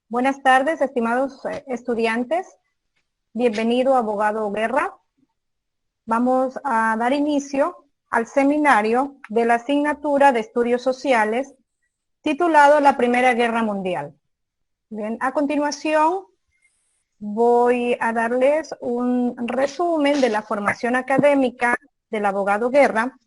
Buenas tardes, estimados estudiantes. Bienvenido, abogado Guerra. Vamos a dar inicio al seminario de la asignatura de Estudios Sociales titulado La Primera Guerra Mundial. Bien, a continuación voy a darles un resumen de la formación académica del abogado Guerra.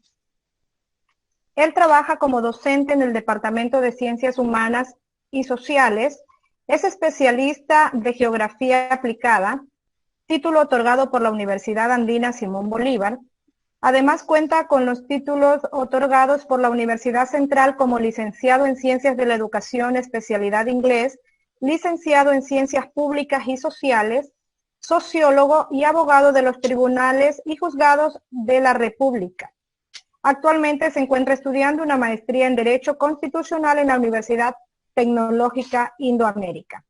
Él trabaja como docente en el Departamento de Ciencias Humanas y Sociales. Es especialista de Geografía Aplicada, título otorgado por la Universidad Andina Simón Bolívar. Además cuenta con los títulos otorgados por la Universidad Central como licenciado en Ciencias de la Educación, especialidad inglés, licenciado en Ciencias Públicas y Sociales, sociólogo y abogado de los tribunales y juzgados de la República. Actualmente se encuentra estudiando una maestría en Derecho Constitucional en la Universidad Tecnológica Indoamérica.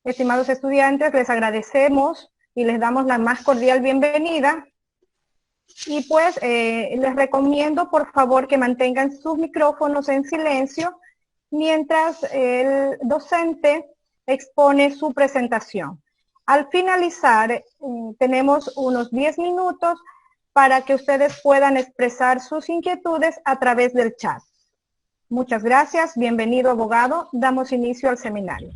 Estimados estudiantes, les agradecemos y les damos la más cordial bienvenida. Y pues les recomiendo por favor que mantengan sus micrófonos en silencio mientras el docente expone su presentación. Al finalizar, tenemos unos 10 minutos para que ustedes puedan expresar sus inquietudes a través del chat. Muchas gracias, bienvenido abogado, damos inicio al seminario.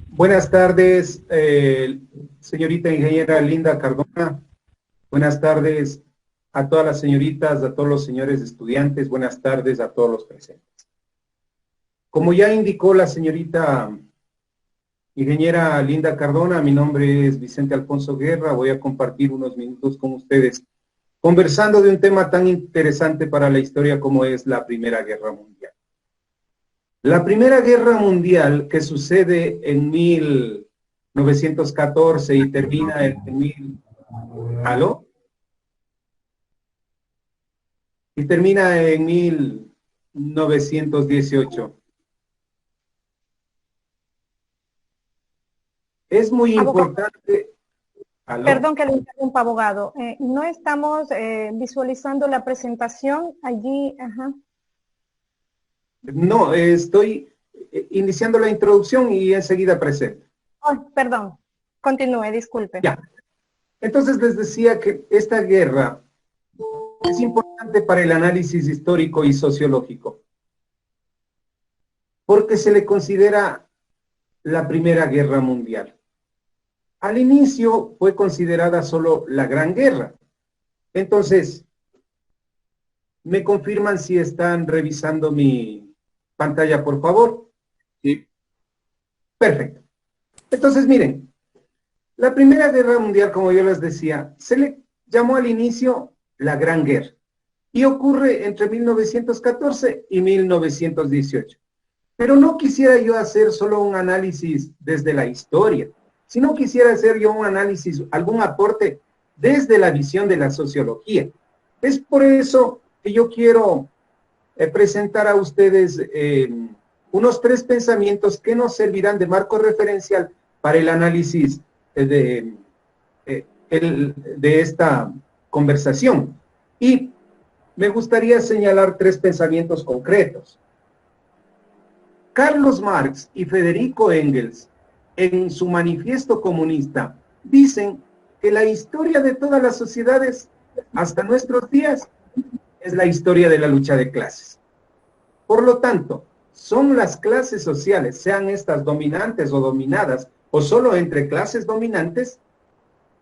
Buenas tardes, señorita ingeniera Linda Cardona. Buenas tardes a todas las señoritas, a todos los señores estudiantes. Buenas tardes a todos los presentes. Como ya indicó la señorita ingeniera Linda Cardona, mi nombre es Vicente Alfonso Guerra. Voy a compartir unos minutos con ustedes conversando de un tema tan interesante para la historia como es la Primera Guerra Mundial. La Primera Guerra Mundial, que sucede en 1914 y termina y termina en 1918. Es muy importante. Perdón que le interrumpa, abogado. No estamos visualizando la presentación allí. Ajá. No, estoy iniciando la introducción y enseguida presento. Oh, perdón, continúe, disculpe. Ya. Entonces les decía que esta guerra es importante para el análisis histórico y sociológico, porque se le considera la Primera Guerra Mundial. Al inicio fue considerada solo la Gran Guerra. Entonces, ¿me confirman si están revisando mi pantalla, por favor? Sí. Perfecto. Entonces, miren, la Primera Guerra Mundial, como yo les decía, se le llamó al inicio la Gran Guerra y ocurre entre 1914 y 1918. Pero no quisiera yo hacer solo un análisis desde la historia, sino quisiera hacer yo un análisis, algún aporte desde la visión de la sociología. Es por eso que yo quiero presentar a ustedes unos 3 pensamientos que nos servirán de marco referencial para el análisis de esta conversación. Y me gustaría señalar 3 pensamientos concretos. Carlos Marx y Federico Engels, en su manifiesto comunista, dicen que la historia de todas las sociedades hasta nuestros días es la historia de la lucha de clases. Por lo tanto, son las clases sociales, sean estas dominantes o dominadas, o solo entre clases dominantes,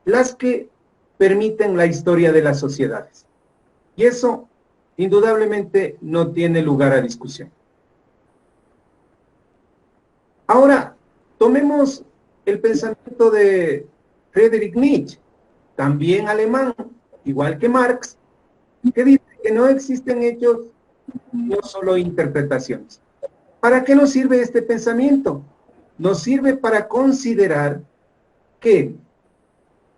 las que permiten la historia de las sociedades. Y eso, indudablemente, no tiene lugar a discusión. Ahora, tomemos el pensamiento de Friedrich Nietzsche, también alemán, igual que Marx, que dice que no existen hechos, no solo interpretaciones. ¿Para qué nos sirve este pensamiento? Nos sirve para considerar que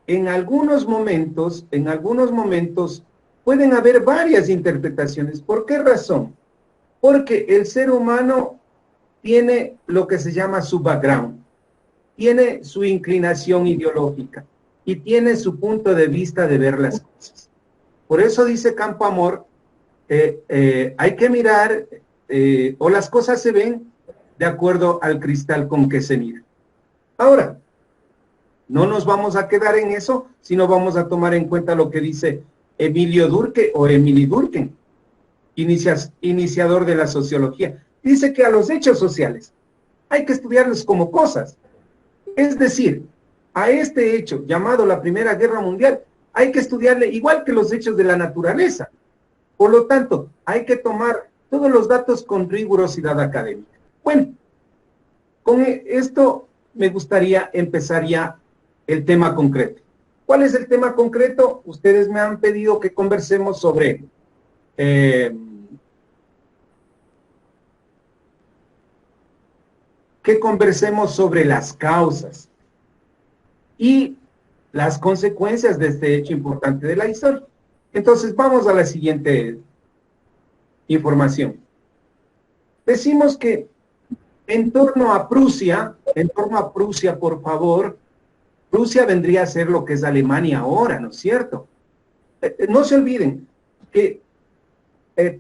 en algunos momentos pueden haber varias interpretaciones. ¿Por qué razón? Porque el ser humano tiene lo que se llama su background, tiene su inclinación ideológica y tiene su punto de vista de ver las cosas. Por eso dice Campoamor hay que mirar, o las cosas se ven de acuerdo al cristal con que se mira. Ahora, no nos vamos a quedar en eso, sino vamos a tomar en cuenta lo que dice Emilio Durkheim o Emily Durkheim, iniciador de la sociología. Dice que a los hechos sociales hay que estudiarlos como cosas. Es decir, a este hecho llamado la Primera Guerra Mundial hay que estudiarle igual que los hechos de la naturaleza. Por lo tanto, hay que tomar todos los datos con rigurosidad académica. Bueno, con esto me gustaría empezar ya el tema concreto. ¿Cuál es el tema concreto? Ustedes me han pedido que conversemos sobre las causas y las consecuencias de este hecho importante de la historia. Entonces, vamos a la siguiente información. Decimos que en torno a Prusia, por favor, Prusia vendría a ser lo que es Alemania ahora, ¿no es cierto? No se olviden que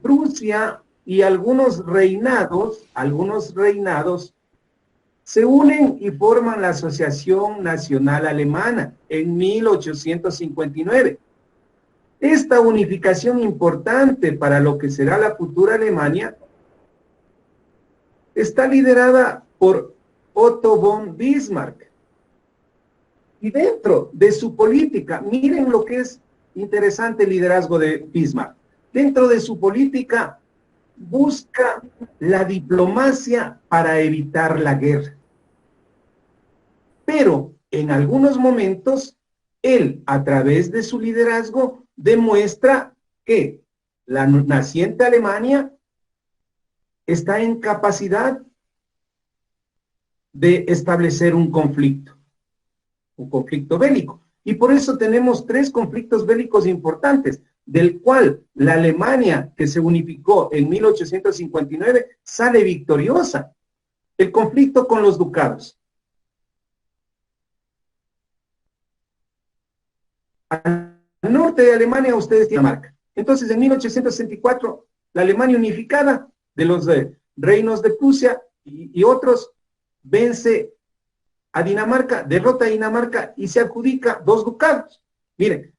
Prusia y algunos reinados se unen y forman la Asociación Nacional Alemana en 1859. Esta unificación importante para lo que será la futura Alemania está liderada por Otto von Bismarck. Y dentro de su política, miren lo que es interesante el liderazgo de Bismarck. Dentro de su política busca la diplomacia para evitar la guerra. Pero en algunos momentos, él, a través de su liderazgo, demuestra que la naciente Alemania está en capacidad de establecer un conflicto bélico. Y por eso tenemos 3 conflictos bélicos importantes, del cual la Alemania, que se unificó en 1859, sale victoriosa. El conflicto con los ducados. Al norte de Alemania ustedes tienen Dinamarca. Entonces, en 1864, la Alemania unificada de los reinos de Prusia y otros vence a Dinamarca, derrota a Dinamarca y se adjudica 2 ducados. Miren,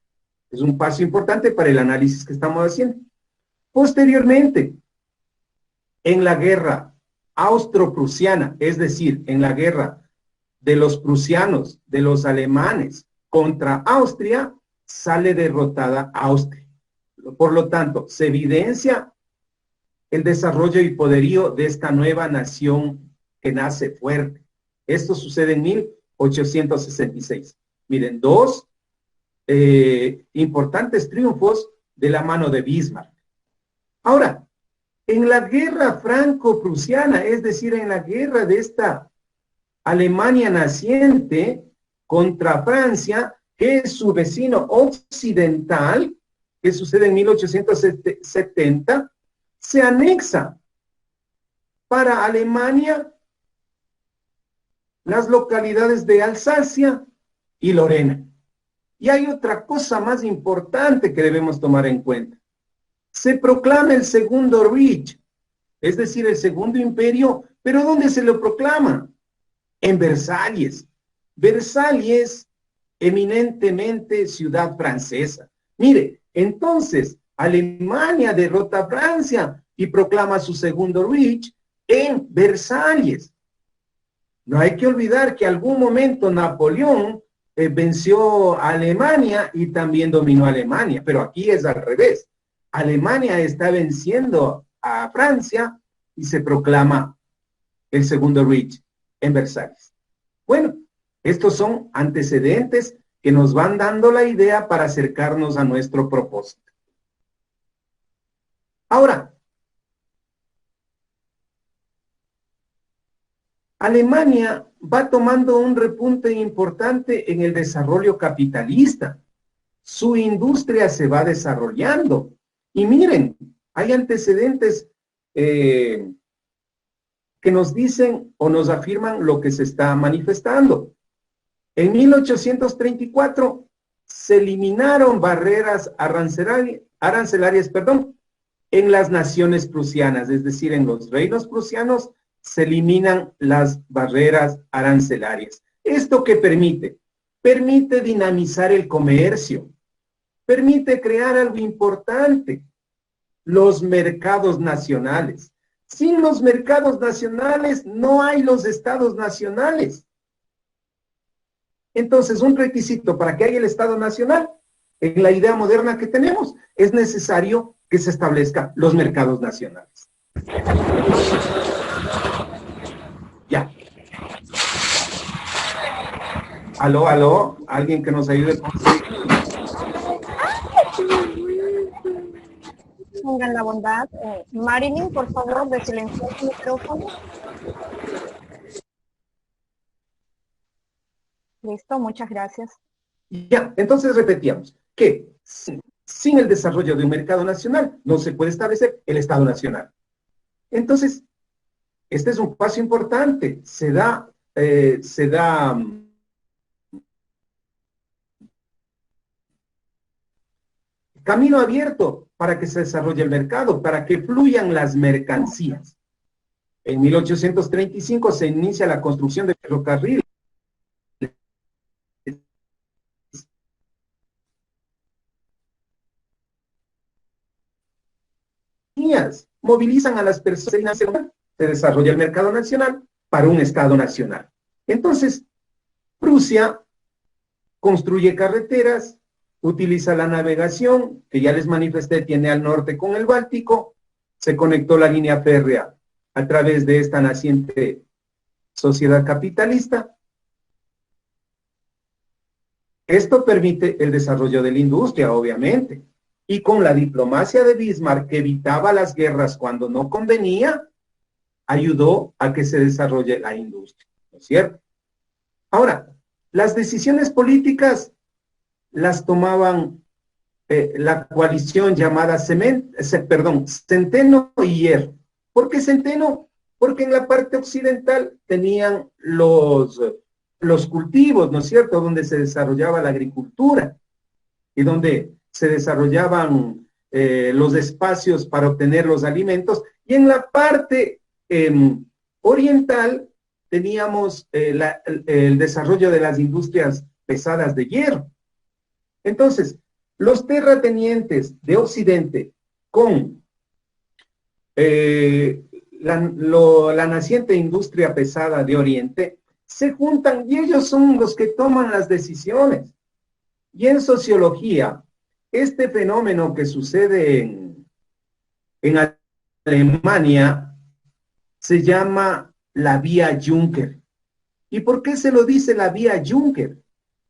es un paso importante para el análisis que estamos haciendo. Posteriormente, en la guerra austro-prusiana, es decir, en la guerra de los prusianos, de los alemanes contra Austria, sale derrotada Austria. Por lo tanto, se evidencia el desarrollo y poderío de esta nueva nación que nace fuerte. Esto sucede en 1866. Miren, 2 importantes triunfos de la mano de Bismarck. Ahora, en la guerra franco-prusiana, es decir, en la guerra de esta Alemania naciente contra Francia, que es su vecino occidental, que sucede en 1870, se anexa para Alemania las localidades de Alsacia y Lorena. Y hay otra cosa más importante que debemos tomar en cuenta. Se proclama el Segundo Reich, es decir, el Segundo Imperio, pero ¿dónde se lo proclama? En Versalles. Versalles, eminentemente ciudad francesa. Mire, entonces, Alemania derrota a Francia y proclama su Segundo Reich en Versalles. No hay que olvidar que en algún momento Napoleón venció a Alemania y también dominó a Alemania, pero aquí es al revés. Alemania está venciendo a Francia y se proclama el Segundo Reich en Versalles. Bueno, estos son antecedentes que nos van dando la idea para acercarnos a nuestro propósito. Ahora, Alemania va tomando un repunte importante en el desarrollo capitalista. Su industria se va desarrollando. Y miren, hay antecedentes que nos dicen o nos afirman lo que se está manifestando. En 1834 se eliminaron barreras arancelarias, en las naciones prusianas, es decir, en los reinos prusianos, se eliminan las barreras arancelarias. ¿Esto qué permite? Permite dinamizar el comercio, permite crear algo importante, los mercados nacionales. Sin los mercados nacionales no hay los estados nacionales. Entonces, un requisito para que haya el Estado Nacional, en la idea moderna que tenemos, es necesario que se establezcan los mercados nacionales. Ya. Aló, aló, alguien que nos ayude con... Tengan la bondad. Marilyn, por favor, de silenciar su micrófono. Listo, muchas gracias. Ya, entonces repetíamos que sin el desarrollo de un mercado nacional no se puede establecer el Estado Nacional. Entonces, este es un paso importante. Se da camino abierto para que se desarrolle el mercado, para que fluyan las mercancías. En 1835 se inicia la construcción del ferrocarril. Movilizan a las personas, se desarrolla el mercado nacional para un Estado nacional. Entonces, Prusia construye carreteras, utiliza la navegación, que ya les manifesté, tiene al norte con el Báltico, se conectó la línea férrea a través de esta naciente sociedad capitalista. Esto permite el desarrollo de la industria, obviamente, y con la diplomacia de Bismarck, que evitaba las guerras cuando no convenía, ayudó a que se desarrolle la industria, ¿no es cierto? Ahora, las decisiones políticas las tomaban la coalición llamada Centeno y Hierro. ¿Por qué Centeno? Porque en la parte occidental tenían los cultivos, ¿no es cierto?, donde se desarrollaba la agricultura y donde se desarrollaban los espacios para obtener los alimentos, y en la parte oriental teníamos el desarrollo de las industrias pesadas de hierro. Entonces, los terratenientes de Occidente con la naciente industria pesada de Oriente se juntan y ellos son los que toman las decisiones. Y en sociología, este fenómeno que sucede en Alemania se llama la vía Juncker. ¿Y por qué se lo dice la vía Juncker?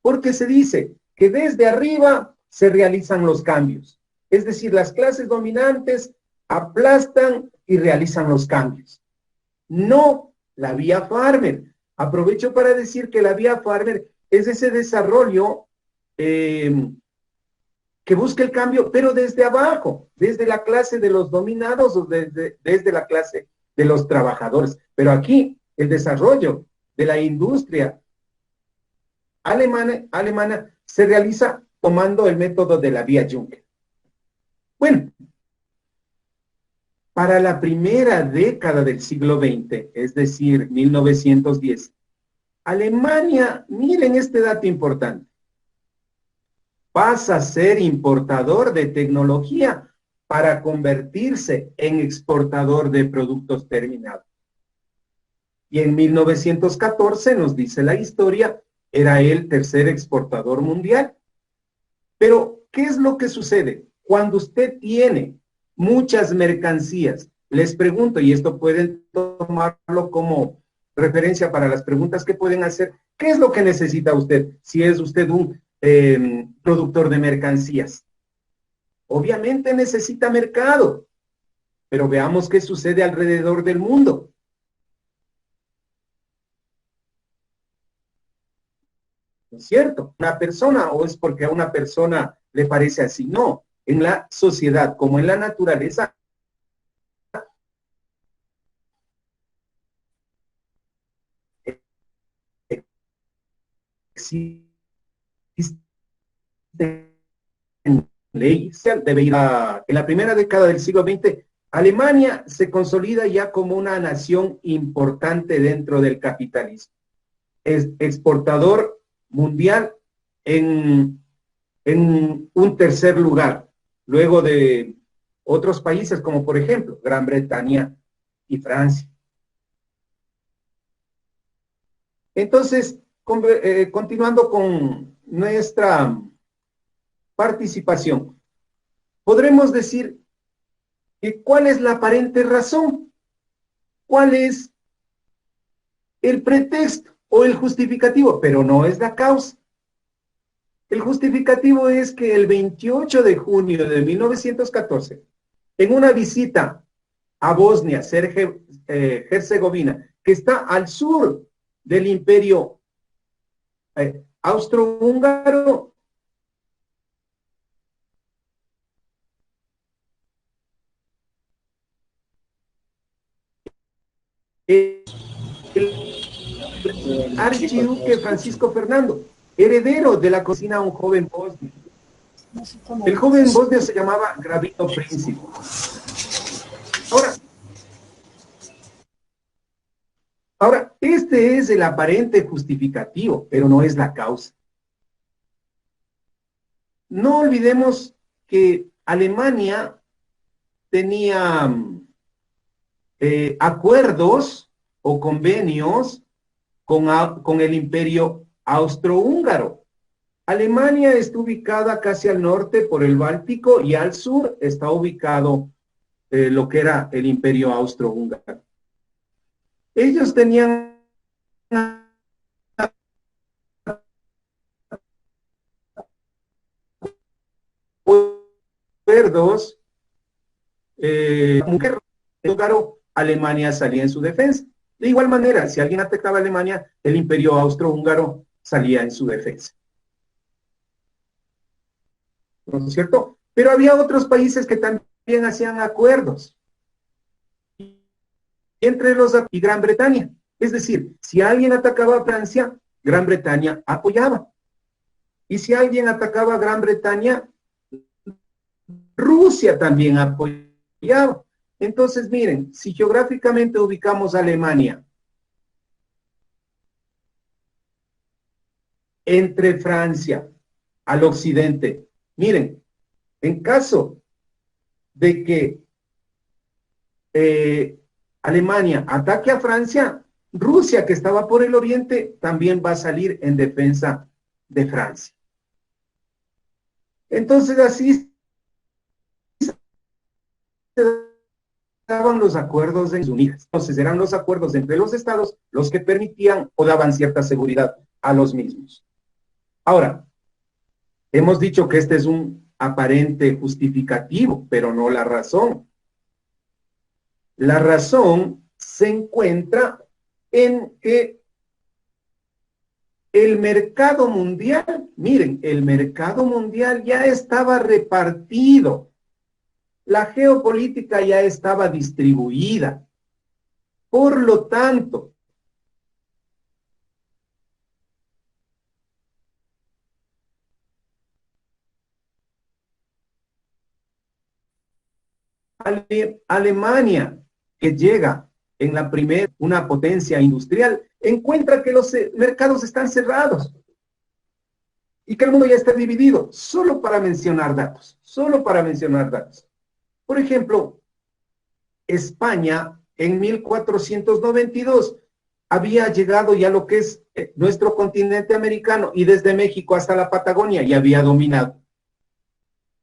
Porque se dice que desde arriba se realizan los cambios. Es decir, las clases dominantes aplastan y realizan los cambios. No la vía Farmer. Aprovecho para decir que la vía Farmer es ese desarrollo que busca el cambio, pero desde abajo, desde la clase de los dominados o desde la clase de los trabajadores. Pero aquí el desarrollo de la industria alemana se realiza tomando el método de la vía Juncker. Bueno, para la primera década del siglo XX, es decir, 1910, Alemania, miren este dato importante, pasa a ser importador de tecnología para convertirse en exportador de productos terminados. Y en 1914, nos dice la historia, era el tercer exportador mundial. Pero, ¿qué es lo que sucede? Cuando usted tiene muchas mercancías, les pregunto, y esto pueden tomarlo como referencia para las preguntas que pueden hacer, ¿qué es lo que necesita usted si es usted un productor de mercancías? Obviamente necesita mercado, pero veamos qué sucede alrededor del mundo. ¿No es cierto? Una persona, o es porque a una persona le parece así, no. En la sociedad, como en la naturaleza, existen leyes. En la primera década del siglo XX, Alemania se consolida ya como una nación importante dentro del capitalismo. Es exportador mundial en un tercer lugar, luego de otros países como por ejemplo Gran Bretaña y Francia. Entonces, continuando con nuestra participación, podremos decir que cuál es la aparente razón, cuál es el pretexto o el justificativo, pero no es la causa. El justificativo es que el 28 de junio de 1914, en una visita a Bosnia, Herzegovina, que está al sur del imperio austrohúngaro, el archiduque Francisco Fernando, heredero de la cocina a un joven bosnio. El joven bosnio se llamaba Gravito Príncipe. Ahora, este es el aparente justificativo, pero no es la causa. No olvidemos que Alemania tenía acuerdos o convenios con el imperio austrohúngaro. Alemania está ubicada casi al norte por el Báltico y al sur está ubicado lo que era el imperio austrohúngaro. Ellos tenían acuerdos, Alemania salía en su defensa. De igual manera, si alguien atacaba a Alemania, el imperio austrohúngaro salía en su defensa. ¿No es cierto? Pero había otros países que también hacían acuerdos. Entre los y Gran Bretaña. Es decir, si alguien atacaba a Francia, Gran Bretaña apoyaba. Y si alguien atacaba a Gran Bretaña, Rusia también apoyaba. Entonces, miren, si geográficamente ubicamos a Alemania entre Francia al occidente, miren, en caso de que Alemania ataque a Francia, Rusia, que estaba por el oriente, también va a salir en defensa de Francia. Entonces, así se daban los acuerdos de Naciones Unidas. Entonces, eran los acuerdos entre los estados los que permitían o daban cierta seguridad a los mismos. Ahora, hemos dicho que este es un aparente justificativo, pero no la razón. La razón se encuentra en que el mercado mundial, miren, el mercado mundial ya estaba repartido. La geopolítica ya estaba distribuida. Por lo tanto, Alemania, que llega en la primera, una potencia industrial, encuentra que los mercados están cerrados y que el mundo ya está dividido, solo para mencionar datos, solo para mencionar datos. Por ejemplo, España en 1492 había llegado ya lo que es nuestro continente americano y desde México hasta la Patagonia ya había dominado.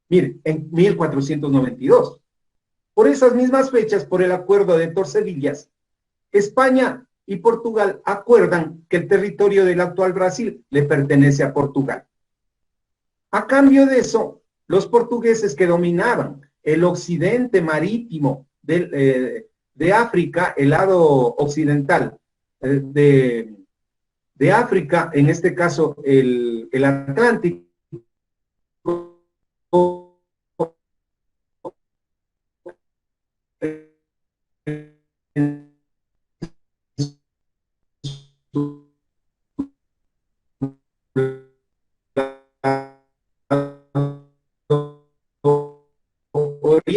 Miren, en 1492. Por esas mismas fechas, por el acuerdo de Tordesillas, España y Portugal acuerdan que el territorio del actual Brasil le pertenece a Portugal. A cambio de eso, los portugueses que dominaban el occidente marítimo de África, el lado occidental de África, en este caso el Atlántico,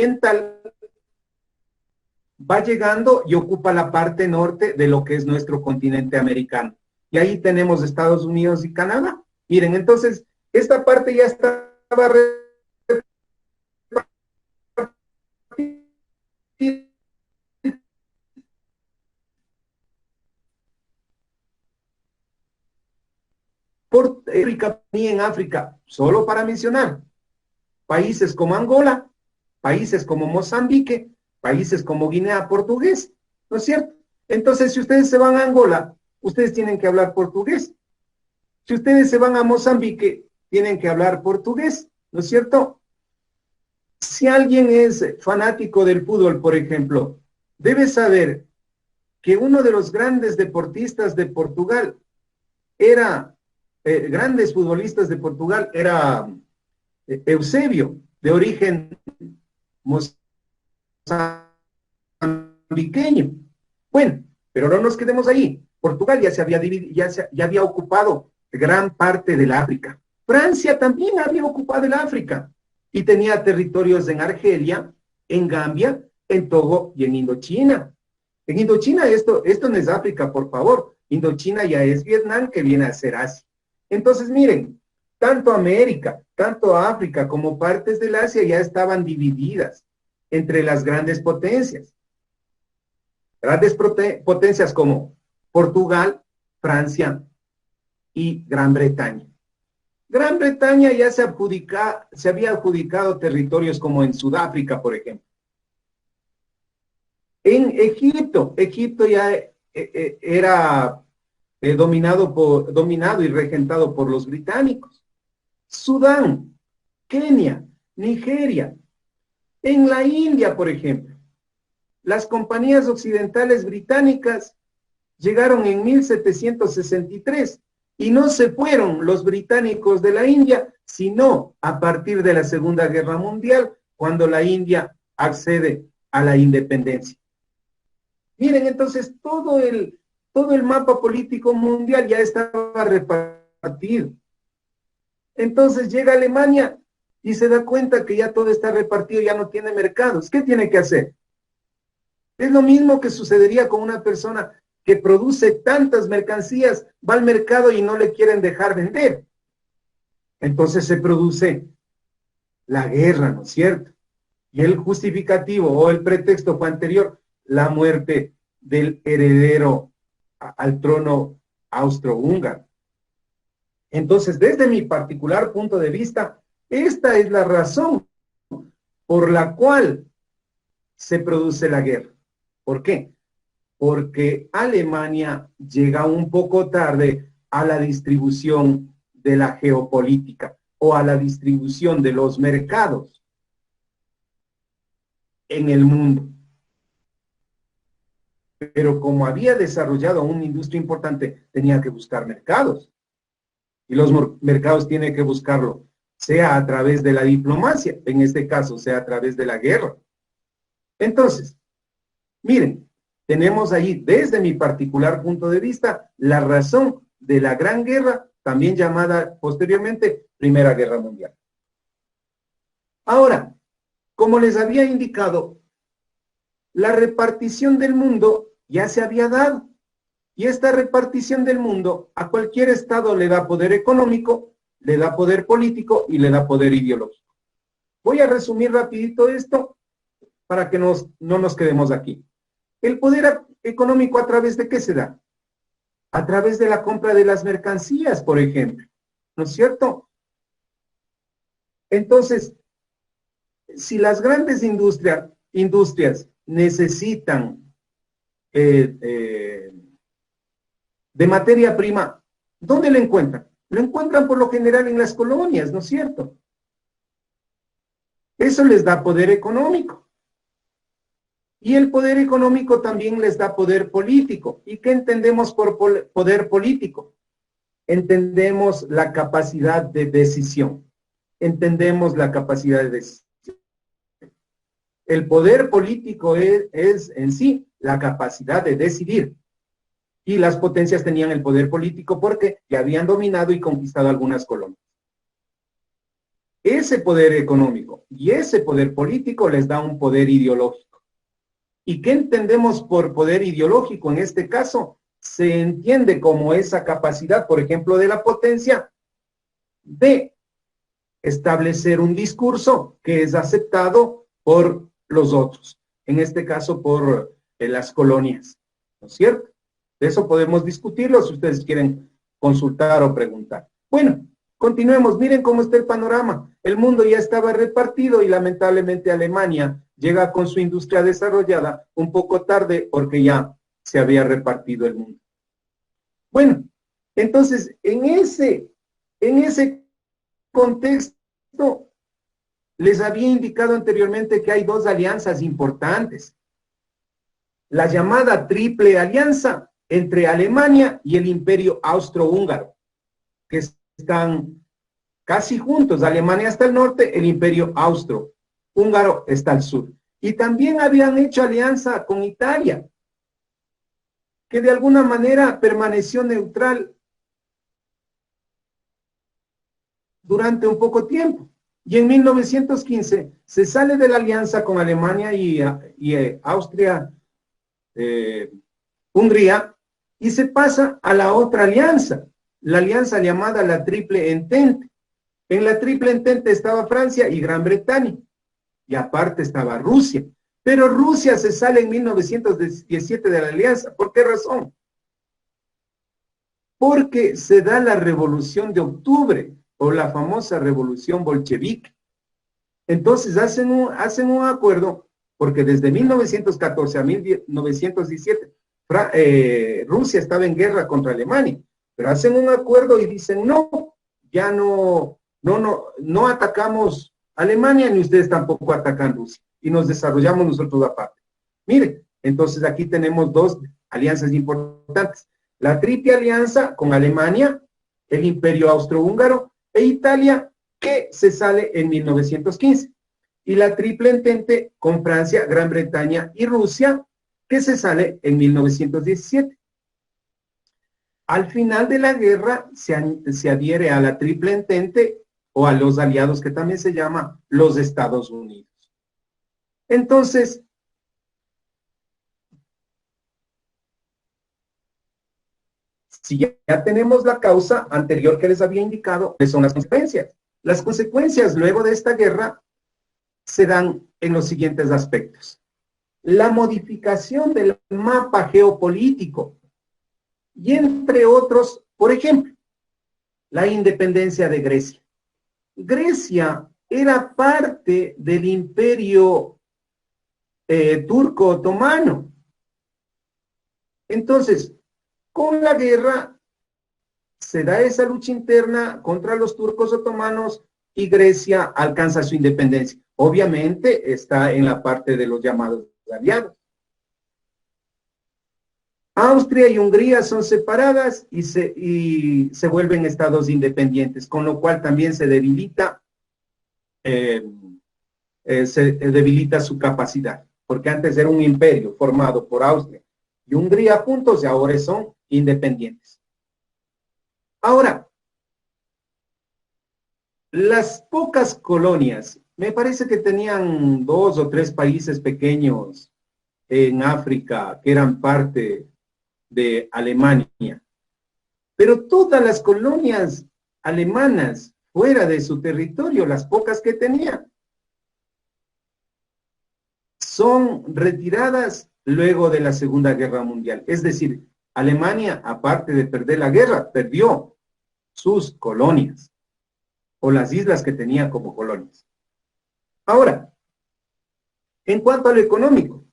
oriental va llegando y ocupa la parte norte de lo que es nuestro continente americano. Y ahí tenemos Estados Unidos y Canadá. Miren, entonces, esta parte ya estaba por África y en África, solo para mencionar, países como Angola, países como Mozambique, países como Guinea Portugués, ¿no es cierto? Entonces, si ustedes se van a Angola, ustedes tienen que hablar portugués. Si ustedes se van a Mozambique, tienen que hablar portugués, ¿no es cierto? Si alguien es fanático del fútbol, por ejemplo, debe saber que uno de los grandes deportistas de Portugal era, grandes futbolistas de Portugal, era Eusebio, de origen mozambiqueño. Bueno, pero no nos quedemos ahí. Portugal ya se había dividido, ya había ocupado gran parte del África. Francia también había ocupado el África y tenía territorios en Argelia, en Gambia, en Togo y en Indochina. En Indochina esto no es África, por favor. Indochina ya es Vietnam, que viene a ser Asia. Entonces, miren, tanto América, tanto África como partes del Asia ya estaban divididas entre las grandes potencias. Grandes potencias como Portugal, Francia y Gran Bretaña. Gran Bretaña ya se había adjudicado territorios como en Sudáfrica, por ejemplo. En Egipto ya era dominado y regentado por los británicos. Sudán, Kenia, Nigeria. En la India, por ejemplo, las compañías occidentales británicas llegaron en 1763 y no se fueron los británicos de la India, sino a partir de la Segunda Guerra Mundial, cuando la India accede a la independencia. Miren, entonces todo el mapa político mundial ya estaba repartido. Entonces llega Alemania y se da cuenta que ya todo está repartido, ya no tiene mercados. ¿Qué tiene que hacer? Es lo mismo que sucedería con una persona que produce tantas mercancías, va al mercado y no le quieren dejar vender. Entonces se produce la guerra, ¿no es cierto? Y el justificativo o el pretexto fue anterior, la muerte del heredero al trono austrohúngaro. Entonces, desde mi particular punto de vista, esta es la razón por la cual se produce la guerra. ¿Por qué? Porque Alemania llega un poco tarde a la distribución de la geopolítica o a la distribución de los mercados en el mundo. Pero como había desarrollado una industria importante, tenía que buscar mercados. Y los mercados tienen que buscarlo, sea a través de la diplomacia, en este caso, sea a través de la guerra. Entonces, miren, tenemos ahí, desde mi particular punto de vista, la razón de la Gran Guerra, también llamada posteriormente Primera Guerra Mundial. Ahora, como les había indicado, la repartición del mundo ya se había dado. Y esta repartición del mundo a cualquier estado le da poder económico, le da poder político y le da poder ideológico. Voy a resumir rapidito esto para que no nos quedemos aquí. El poder económico, ¿a través de qué se da? A través de la compra de las mercancías, por ejemplo. ¿No es cierto? Entonces, si las grandes industrias necesitan de materia prima, ¿dónde la encuentran? Lo encuentran por lo general en las colonias, ¿no es cierto? Eso les da poder económico. Y el poder económico también les da poder político. ¿Y qué entendemos por poder político? Entendemos la capacidad de decisión. Entendemos la capacidad de decisión. El poder político es en sí la capacidad de decidir. Y las potencias tenían el poder político porque ya habían dominado y conquistado algunas colonias. ese poder económico y ese poder político les da un poder ideológico. ¿Y qué entendemos por poder ideológico? En este caso, se entiende como esa capacidad, por ejemplo, de la potencia de establecer un discurso que es aceptado por los otros, en este caso por las colonias, ¿no es cierto? De eso podemos discutirlo si ustedes quieren consultar o preguntar. Bueno, continuemos, miren cómo está el panorama. El mundo ya estaba repartido y lamentablemente Alemania llega con su industria desarrollada un poco tarde porque ya se había repartido el mundo. Bueno, entonces en ese contexto les había indicado anteriormente que hay dos alianzas importantes. La llamada Triple Alianza entre Alemania y el Imperio Austrohúngaro, que están casi juntos. Alemania está al norte, el Imperio Austrohúngaro está al sur. Y también habían hecho alianza con Italia, que de alguna manera permaneció neutral durante un poco tiempo. Y en 1915 se sale de la alianza con Alemania y Austria, Hungría, y se pasa a la otra alianza, la alianza llamada la Triple Entente. En la Triple Entente estaba Francia y Gran Bretaña, y aparte estaba Rusia. Pero Rusia se sale en 1917 de la alianza. ¿Por qué razón? Porque se da la Revolución de Octubre, o la famosa Revolución Bolchevique. Entonces hacen un acuerdo, porque desde 1914 a 1917, Rusia estaba en guerra contra Alemania, pero hacen un acuerdo y dicen, no, ya no atacamos Alemania, ni ustedes tampoco atacan Rusia, y nos desarrollamos nosotros aparte. Miren, entonces aquí tenemos dos alianzas importantes. La Triple Alianza con Alemania, el Imperio Austrohúngaro e Italia, que se sale en 1915. Y la Triple Entente con Francia, Gran Bretaña y Rusia, que se sale en 1917. Al final de la guerra se adhiere a la Triple Entente o a los aliados que también se llama los Estados Unidos. Entonces, si ya tenemos la causa anterior que les había indicado, ¿cuáles son las consecuencias? Las consecuencias luego de esta guerra se dan en los siguientes aspectos. La modificación del mapa geopolítico y entre otros, por ejemplo, la independencia de Grecia. Grecia era parte del imperio turco-otomano. Entonces, con la guerra se da esa lucha interna contra los turcos otomanos y Grecia alcanza su independencia. Obviamente está en la parte de los llamados aliados. Austria y Hungría son separadas y se vuelven estados independientes, con lo cual también se debilita su capacidad, porque antes era un imperio formado por Austria y Hungría juntos y ahora son independientes. Ahora, las pocas colonias, me parece que tenían 2 o 3 países pequeños en África que eran parte de Alemania, pero todas las colonias alemanas fuera de su territorio, las pocas que tenían, son retiradas luego de la Segunda Guerra Mundial. Es decir, Alemania, aparte de perder la guerra, perdió sus colonias o las islas que tenía como colonias. Ahora, en cuanto a lo económico,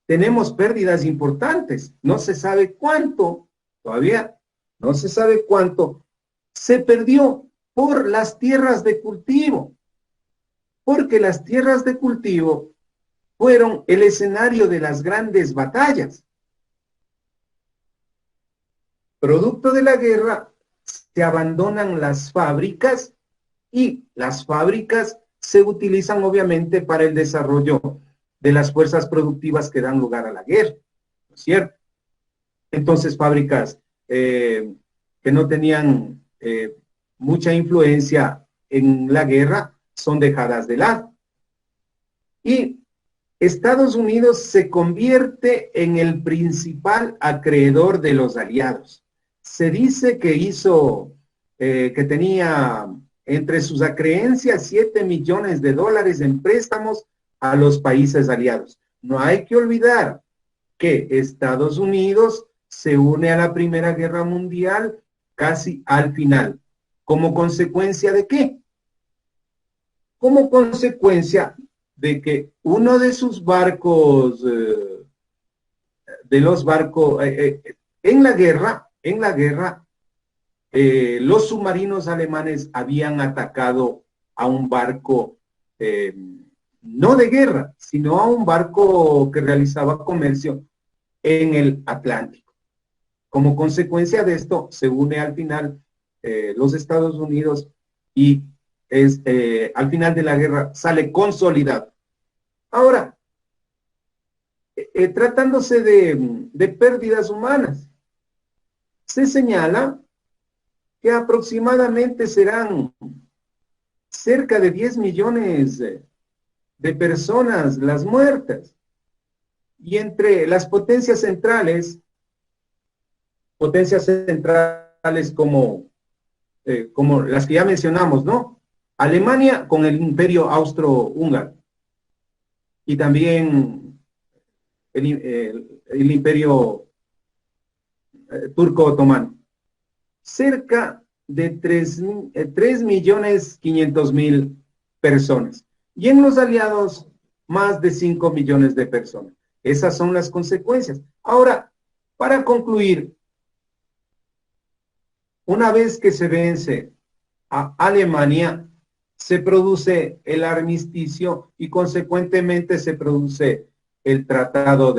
tenemos pérdidas importantes. No se sabe cuánto, todavía no se sabe cuánto, se perdió por las tierras de cultivo, porque las tierras de cultivo fueron el escenario de las grandes batallas. Producto de la guerra, se abandonan las fábricas y las fábricas se utilizan obviamente para el desarrollo de las fuerzas productivas que dan lugar a la guerra, ¿no es cierto? Entonces, fábricas que no tenían mucha influencia en la guerra son dejadas de lado. Y Estados Unidos se convierte en el principal acreedor de los aliados. Se dice que que tenía entre sus acreencias 7 millones de dólares en préstamos a los países aliados. No hay que olvidar que Estados Unidos se une a la Primera Guerra Mundial casi al final. ¿Como consecuencia de qué? Como consecuencia de que uno de sus barcos, en la guerra, los submarinos alemanes habían atacado a un barco, no de guerra, sino a un barco que realizaba comercio en el Atlántico. Como consecuencia de esto, se une al final los Estados Unidos y al final de la guerra sale consolidado. Ahora, tratándose de pérdidas humanas, se señala que aproximadamente serán cerca de 10 millones de personas las muertas. Y entre las potencias centrales como las que ya mencionamos, ¿no? Alemania con el imperio austro-húngaro y también el imperio turco-otomano. Cerca de 3.500.000 personas. Y en los aliados, más de 5 millones de personas. Esas son las consecuencias. Ahora, para concluir, una vez que se vence a Alemania, se produce el armisticio y consecuentemente se produce el tratado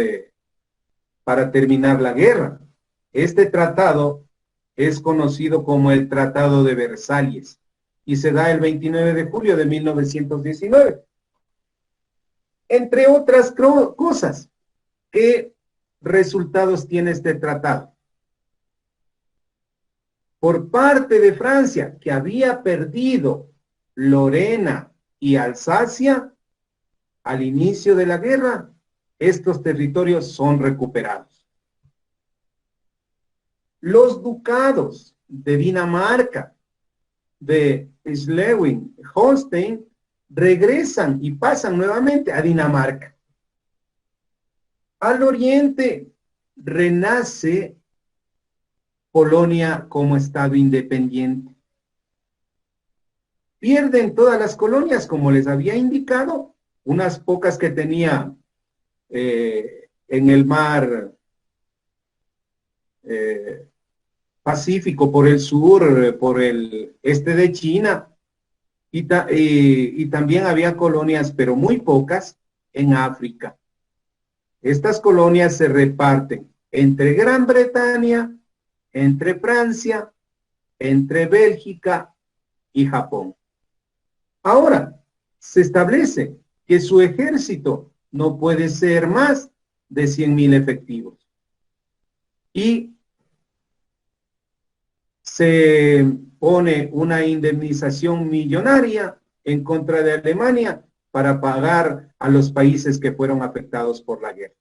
para terminar la guerra. Este tratado es conocido como el Tratado de Versalles y se da el 29 de julio de 1919. Entre otras cosas, ¿qué resultados tiene este tratado? Por parte de Francia, que había perdido Lorena y Alsacia al inicio de la guerra, estos territorios son recuperados. Los ducados de Dinamarca, de Schleswig-Holstein, regresan y pasan nuevamente a Dinamarca. Al oriente renace Polonia como estado independiente. Pierden todas las colonias, como les había indicado, unas pocas que tenía en el mar Pacífico por el sur, por el este de China, y también había colonias, pero muy pocas, en África. Estas colonias se reparten entre Gran Bretaña, entre Francia, entre Bélgica y Japón. Ahora, se establece que su ejército no puede ser más de 100.000 efectivos. Y se pone una indemnización millonaria en contra de Alemania para pagar a los países que fueron afectados por la guerra.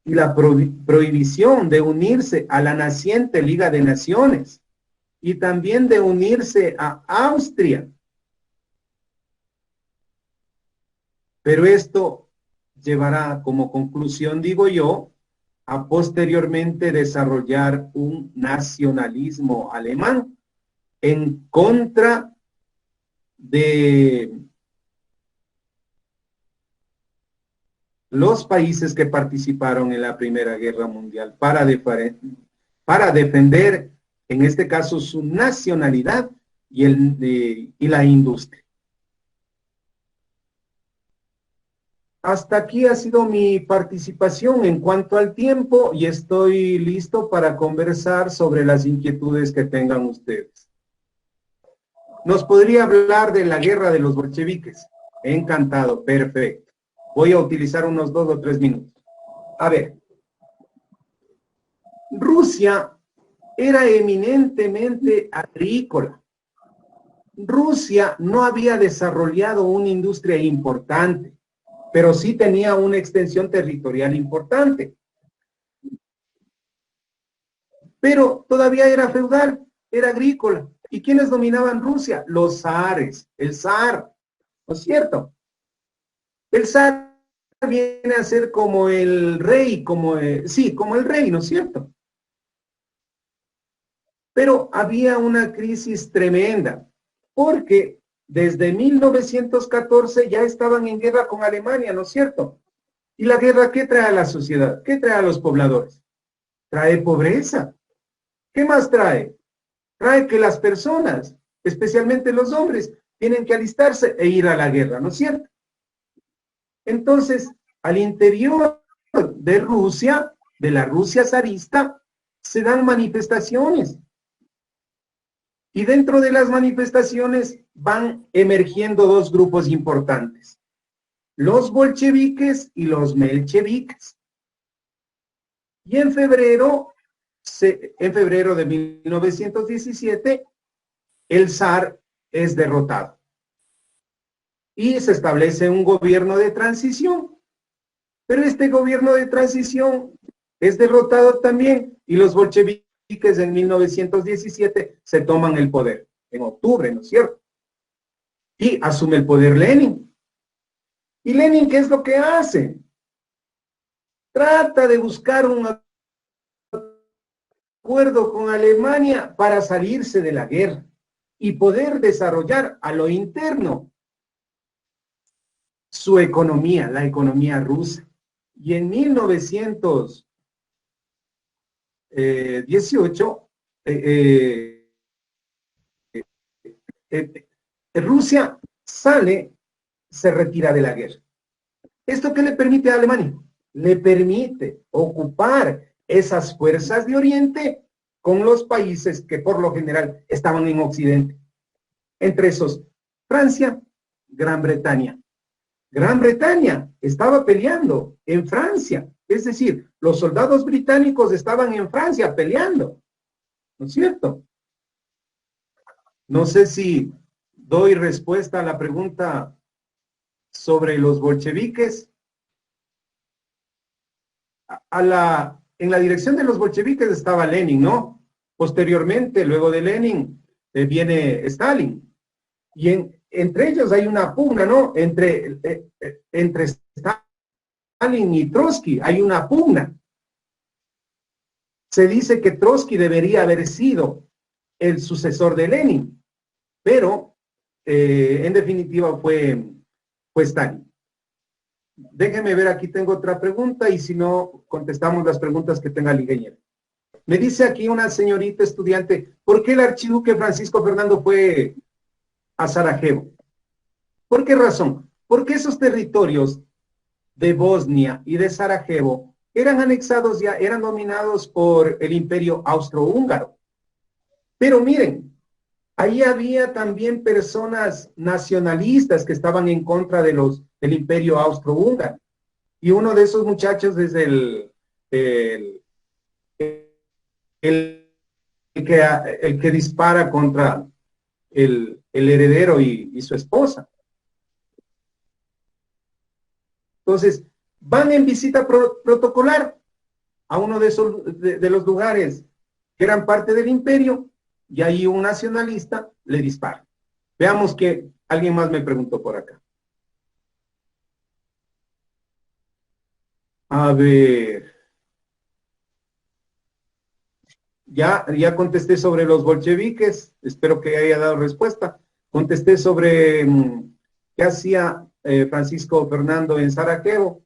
Y la prohibición de unirse a la naciente Liga de Naciones y también de unirse a Austria. Pero esto llevará como conclusión, digo yo, a posteriormente desarrollar un nacionalismo alemán en contra de los países que participaron en la Primera Guerra Mundial para defender, en este caso, su nacionalidad y la industria. Hasta aquí ha sido mi participación en cuanto al tiempo y estoy listo para conversar sobre las inquietudes que tengan ustedes. ¿Nos podría hablar de la guerra de los bolcheviques? Encantado, perfecto. Voy a utilizar unos 2 o 3 minutos. A ver, Rusia era eminentemente agrícola. Rusia no había desarrollado una industria importante, pero sí tenía una extensión territorial importante. Pero todavía era feudal, era agrícola. ¿Y quiénes dominaban Rusia? Los zares, el zar, ¿no es cierto? El zar viene a ser como el rey, sí, como el rey, ¿no es cierto? Pero había una crisis tremenda, porque desde 1914 ya estaban en guerra con Alemania, ¿no es cierto? ¿Y la guerra qué trae a la sociedad? ¿Qué trae a los pobladores? Trae pobreza. ¿Qué más trae? Trae que las personas, especialmente los hombres, tienen que alistarse e ir a la guerra, ¿no es cierto? Entonces, al interior de Rusia, de la Rusia zarista, se dan manifestaciones. Y dentro de las manifestaciones van emergiendo dos grupos importantes, los bolcheviques y los mencheviques. Y en febrero de 1917, el zar es derrotado. Y se establece un gobierno de transición. Pero este gobierno de transición es derrotado también y los bolcheviques en 1917 se toman el poder, en octubre, ¿no es cierto? Y asume el poder Lenin. ¿Y Lenin qué es lo que hace? Trata de buscar un acuerdo con Alemania para salirse de la guerra y poder desarrollar a lo interno su economía, la economía rusa. Y en 1918, Rusia se retira de la guerra. ¿Esto qué le permite a Alemania? Le permite ocupar esas fuerzas de Oriente con los países que por lo general estaban en Occidente. Entre esos, Francia, Gran Bretaña. Gran Bretaña estaba peleando en Francia, es decir, los soldados británicos estaban en Francia peleando, ¿no es cierto? No sé si doy respuesta a la pregunta sobre los bolcheviques. En la dirección de los bolcheviques estaba Lenin, ¿no? Posteriormente, luego de Lenin, viene Stalin. Y entre ellos hay una pugna, ¿no? Entre Stalin y Trotsky hay una pugna. Se dice que Trotsky debería haber sido el sucesor de Lenin, pero en definitiva fue Stalin. Déjenme ver, aquí tengo otra pregunta y si no, contestamos las preguntas que tenga el ingeniero. Me dice aquí una señorita estudiante, ¿por qué el archiduque Francisco Fernando fue a Sarajevo? ¿Por qué razón? Porque esos territorios de Bosnia y de Sarajevo eran anexados ya, eran dominados por el Imperio Austrohúngaro. Pero miren, ahí había también personas nacionalistas que estaban en contra del Imperio Austrohúngaro. Y uno de esos muchachos es el que dispara contra el heredero y su esposa. Entonces, van en visita protocolar a uno de los lugares que eran parte del imperio y ahí un nacionalista le dispara. Veamos que alguien más me preguntó por acá. A ver. Ya contesté sobre los bolcheviques, espero que haya dado respuesta. Contesté sobre qué hacía Francisco Fernando en Sarajevo,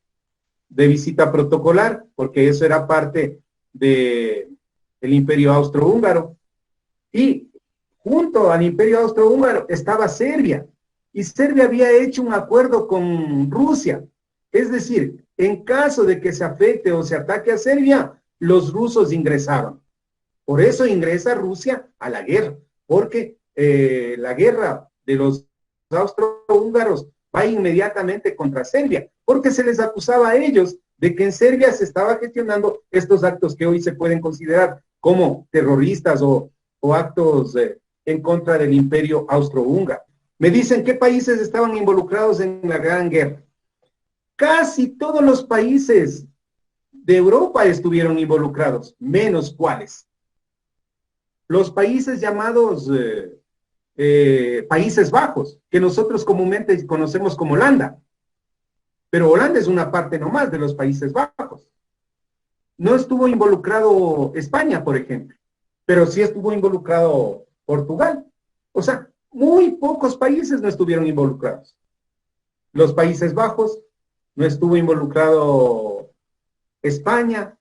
de visita protocolar, porque eso era parte del Imperio Austrohúngaro. Y junto al Imperio Austrohúngaro estaba Serbia, y Serbia había hecho un acuerdo con Rusia. Es decir, en caso de que se afecte o se ataque a Serbia, los rusos ingresaban. Por eso ingresa Rusia a la guerra, porque la guerra de los austrohúngaros va inmediatamente contra Serbia, porque se les acusaba a ellos de que en Serbia se estaba gestionando estos actos que hoy se pueden considerar como terroristas o actos en contra del Imperio Austrohúngaro. Me dicen qué países estaban involucrados en la Gran Guerra. Casi todos los países de Europa estuvieron involucrados, menos cuáles. Los países llamados Países Bajos, que nosotros comúnmente conocemos como Holanda. Pero Holanda es una parte nomás de los Países Bajos. No estuvo involucrado España, por ejemplo, pero sí estuvo involucrado Portugal. O sea, muy pocos países no estuvieron involucrados. Los Países Bajos, no estuvo involucrado España,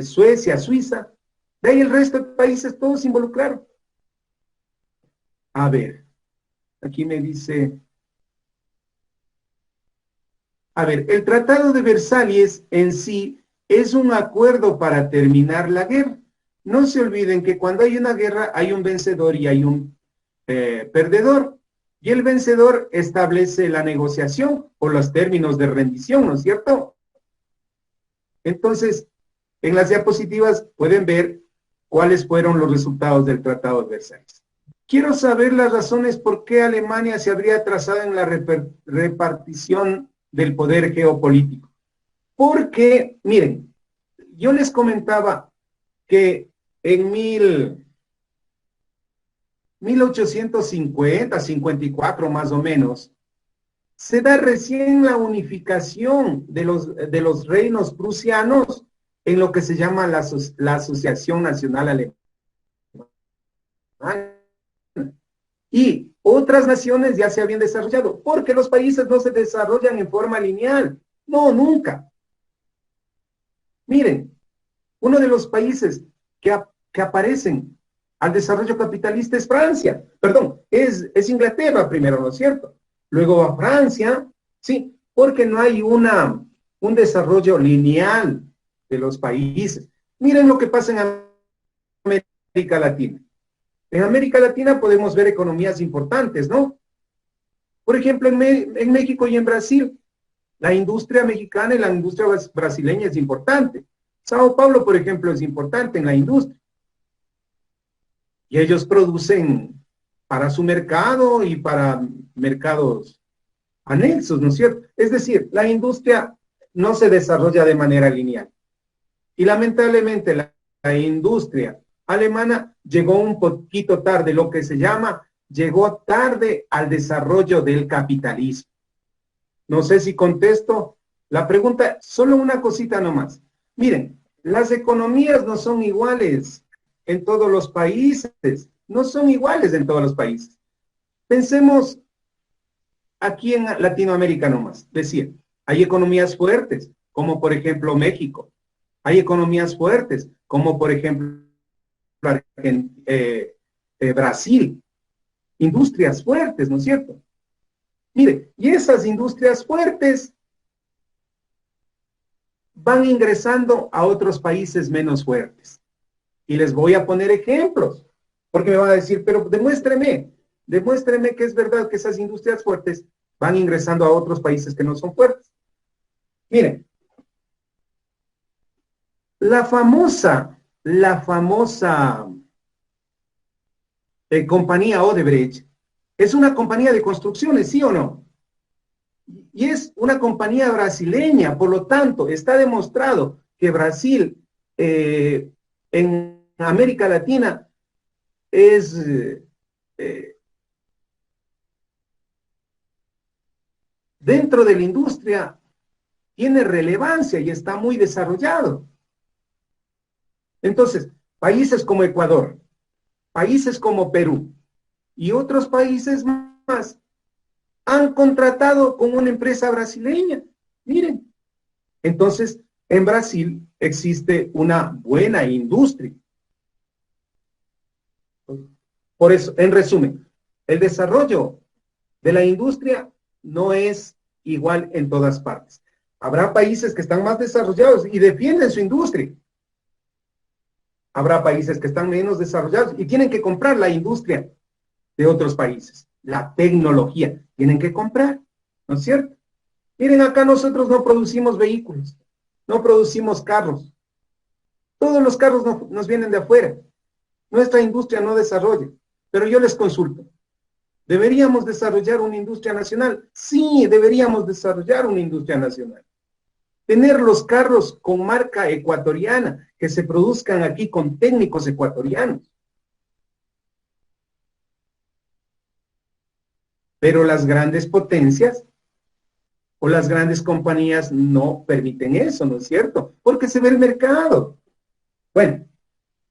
Suecia, Suiza. De ahí el resto de países todos se involucraron. A ver, aquí me dice... A ver, el Tratado de Versalles en sí es un acuerdo para terminar la guerra. No se olviden que cuando hay una guerra hay un vencedor y hay un perdedor. Y el vencedor establece la negociación o los términos de rendición, ¿no es cierto? Entonces, en las diapositivas pueden ver cuáles fueron los resultados del Tratado de Versalles. Quiero saber las razones por qué Alemania se habría atrasado en la repartición del poder geopolítico. Porque, miren, yo les comentaba que en 1850, 54 más o menos, se da recién la unificación de los reinos prusianos en lo que se llama la Asociación Nacional Alemana. Y otras naciones ya se habían desarrollado, porque los países no se desarrollan en forma lineal. No, nunca. Miren, uno de los países que aparecen al desarrollo capitalista es Francia. Perdón, es Inglaterra primero, ¿no es cierto? Luego va Francia, sí, porque no hay un desarrollo lineal de los países. Miren lo que pasa en América Latina. En América Latina podemos ver economías importantes, ¿no? Por ejemplo, en México y en Brasil, la industria mexicana y la industria brasileña es importante. Sao Paulo, por ejemplo, es importante en la industria. Y ellos producen para su mercado y para mercados anexos, ¿no es cierto? Es decir, la industria no se desarrolla de manera lineal. Y lamentablemente la industria alemana llegó un poquito tarde, lo que se llama, llegó tarde al desarrollo del capitalismo. No sé si contesto la pregunta, solo una cosita nomás. Miren, las economías no son iguales en todos los países, no son iguales en todos los países. Pensemos aquí en Latinoamérica nomás, decir, hay economías fuertes, como por ejemplo México, hay economías fuertes, como por ejemplo Brasil, industrias fuertes, ¿no es cierto? Mire, y esas industrias fuertes van ingresando a otros países menos fuertes. Y les voy a poner ejemplos, porque me van a decir, pero demuéstreme que es verdad que esas industrias fuertes van ingresando a otros países que no son fuertes. Miren, la famosa compañía Odebrecht es una compañía de construcciones, ¿sí o no? Y es una compañía brasileña, por lo tanto, está demostrado que Brasil en América Latina es dentro de la industria, tiene relevancia y está muy desarrollado. Entonces, países como Ecuador, países como Perú y otros países más han contratado con una empresa brasileña. Miren, entonces en Brasil existe una buena industria. Por eso, en resumen, el desarrollo de la industria no es igual en todas partes. Habrá países que están más desarrollados y defienden su industria. Habrá países que están menos desarrollados y tienen que comprar la industria de otros países. La tecnología, tienen que comprar, ¿no es cierto? Miren, acá nosotros no producimos vehículos, no producimos carros. Todos los carros nos vienen de afuera. Nuestra industria no desarrolla. Pero yo les consulto, ¿deberíamos desarrollar una industria nacional? Sí, deberíamos desarrollar una industria nacional. Tener los carros con marca ecuatoriana, que se produzcan aquí con técnicos ecuatorianos. Pero las grandes potencias o las grandes compañías no permiten eso, ¿no es cierto? Porque se ve el mercado. Bueno,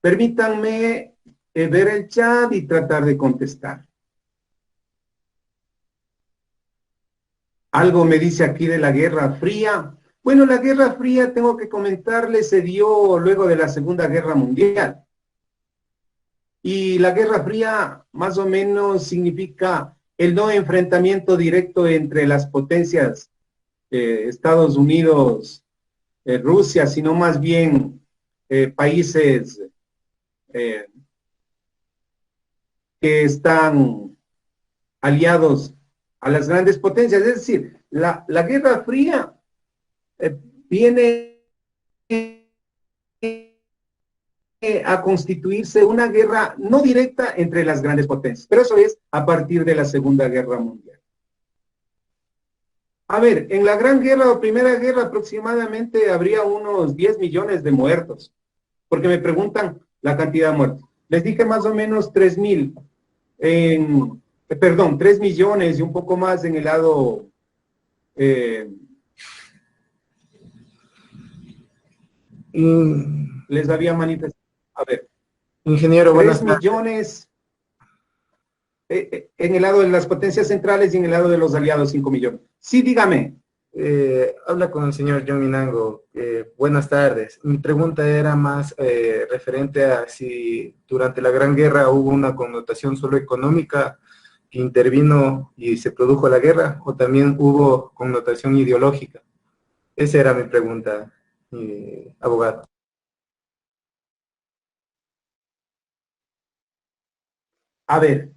permítanme ver el chat y tratar de contestar. Algo me dice aquí de la Guerra Fría. Bueno, la Guerra Fría, tengo que comentarles, se dio luego de la Segunda Guerra Mundial. Y la Guerra Fría más o menos significa el no enfrentamiento directo entre las potencias Estados Unidos, Rusia, sino más bien países que están aliados a las grandes potencias. Es decir, la Guerra Fría viene a constituirse una guerra no directa entre las grandes potencias, pero eso es a partir de la Segunda Guerra Mundial. A ver, en la Gran Guerra o Primera Guerra aproximadamente habría unos 10 millones de muertos, porque me preguntan la cantidad de muertos. Les dije más o menos 3.000, perdón, 3 millones y un poco más en el lado les había manifestado. A ver, ingeniero, 3 millones en el lado de las potencias centrales y en el lado de los aliados 5 millones. Sí, dígame. Habla con el señor John Minango. Buenas tardes. Mi pregunta era más referente a si durante la Gran Guerra hubo una connotación solo económica que intervino y se produjo la guerra, o también hubo connotación ideológica. Esa era mi pregunta, abogado. A ver,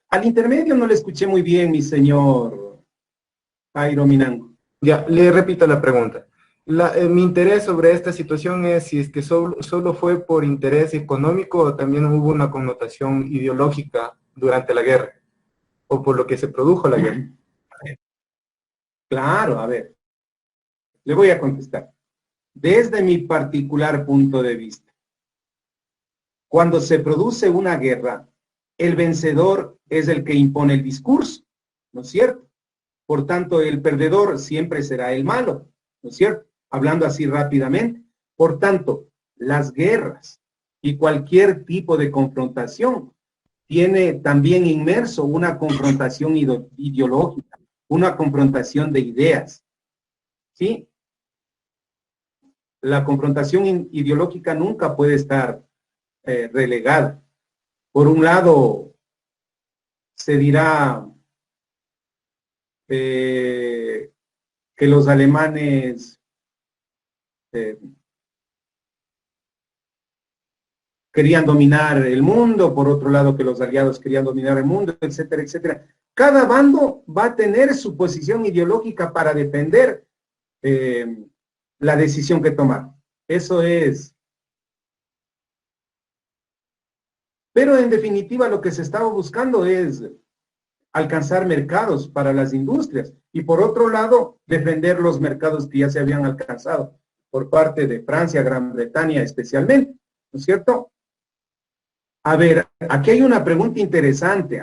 al intermedio no le escuché muy bien, mi señor Jairo Minango. Ya, le repito la pregunta. Mi interés sobre esta situación es si es que solo fue por interés económico o también hubo una connotación ideológica durante la guerra, o por lo que se produjo la guerra. Claro, a ver, le voy a contestar. Desde mi particular punto de vista, cuando se produce una guerra, el vencedor es el que impone el discurso, ¿no es cierto? Por tanto, el perdedor siempre será el malo, ¿no es cierto? Hablando así rápidamente. Por tanto, las guerras y cualquier tipo de confrontación tiene también inmerso una confrontación ideológica, una confrontación de ideas, ¿sí? La confrontación ideológica nunca puede estar relegada. Por un lado, se dirá que los alemanes querían dominar el mundo, por otro lado que los aliados querían dominar el mundo, etcétera, etcétera. Cada bando va a tener su posición ideológica para defender la decisión que tomar. Eso es. Pero en definitiva lo que se estaba buscando es alcanzar mercados para las industrias y por otro lado defender los mercados que ya se habían alcanzado por parte de Francia, Gran Bretaña especialmente, ¿no es cierto? A ver, aquí hay una pregunta interesante,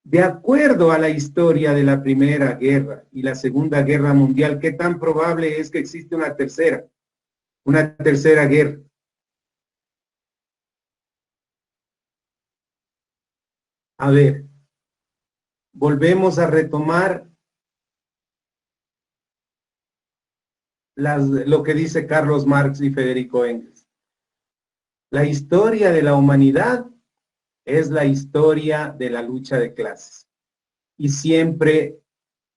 De acuerdo a la historia de la Primera Guerra y la Segunda Guerra Mundial, ¿qué tan probable es que existe una tercera guerra? A ver, volvemos a retomar lo que dice Carlos Marx y Federico Engels. La historia de la humanidad es la historia de la lucha de clases y siempre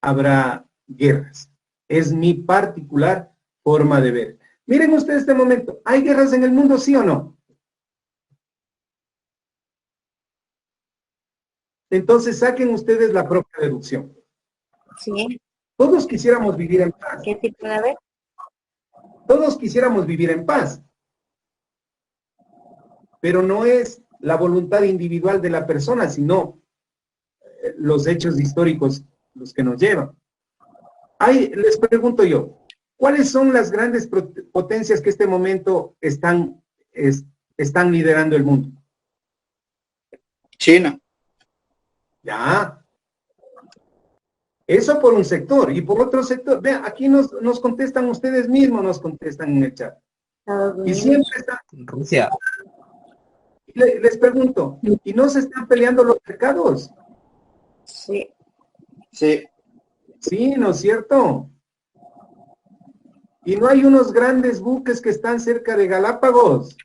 habrá guerras. Es mi particular forma de ver. Miren ustedes este momento, ¿hay guerras en el mundo, sí o no? Entonces saquen ustedes la propia deducción. Sí. Todos quisiéramos vivir en paz. ¿Qué tipo de haber? Todos quisiéramos vivir en paz. pero no es la voluntad individual de la persona, sino los hechos históricos los que nos llevan. Les pregunto yo, ¿cuáles son las grandes potencias que en este momento están liderando el mundo? China. Ya. Eso por un sector. Y por otro sector, vean, aquí nos contestan ustedes mismos, nos contestan en el chat. Y siempre están... Rusia. Les pregunto, ¿y no se están peleando los mercados? Sí. Sí. Sí, ¿no es cierto? Y no hay unos grandes buques que están cerca de Galápagos.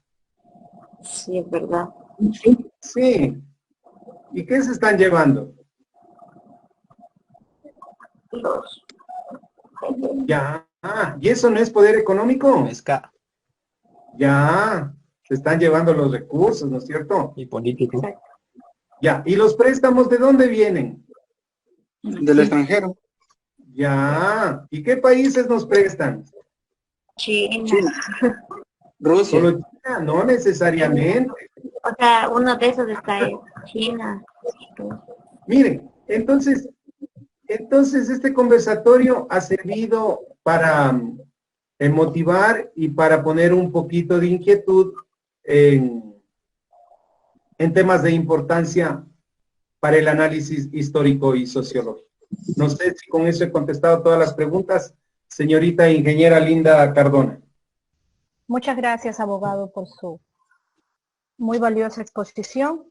Sí, es verdad. Sí. ¿Y qué se están llevando? Ya. ¿Y eso no es poder económico? Pesca Ya. Se están llevando los recursos, ¿no es cierto? y político. Ya. ¿Y los préstamos de dónde vienen? Del extranjero. Ya. ¿Y qué países nos prestan? China. Rusia. Solo China, no necesariamente. O sea, uno de esos está en China. Miren, entonces este conversatorio ha servido para motivar y para poner un poquito de inquietud en temas de importancia para el análisis histórico y sociológico. No sé si con eso he contestado todas las preguntas, señorita ingeniera Linda Cardona. Muchas gracias, abogado, por su muy valiosa exposición.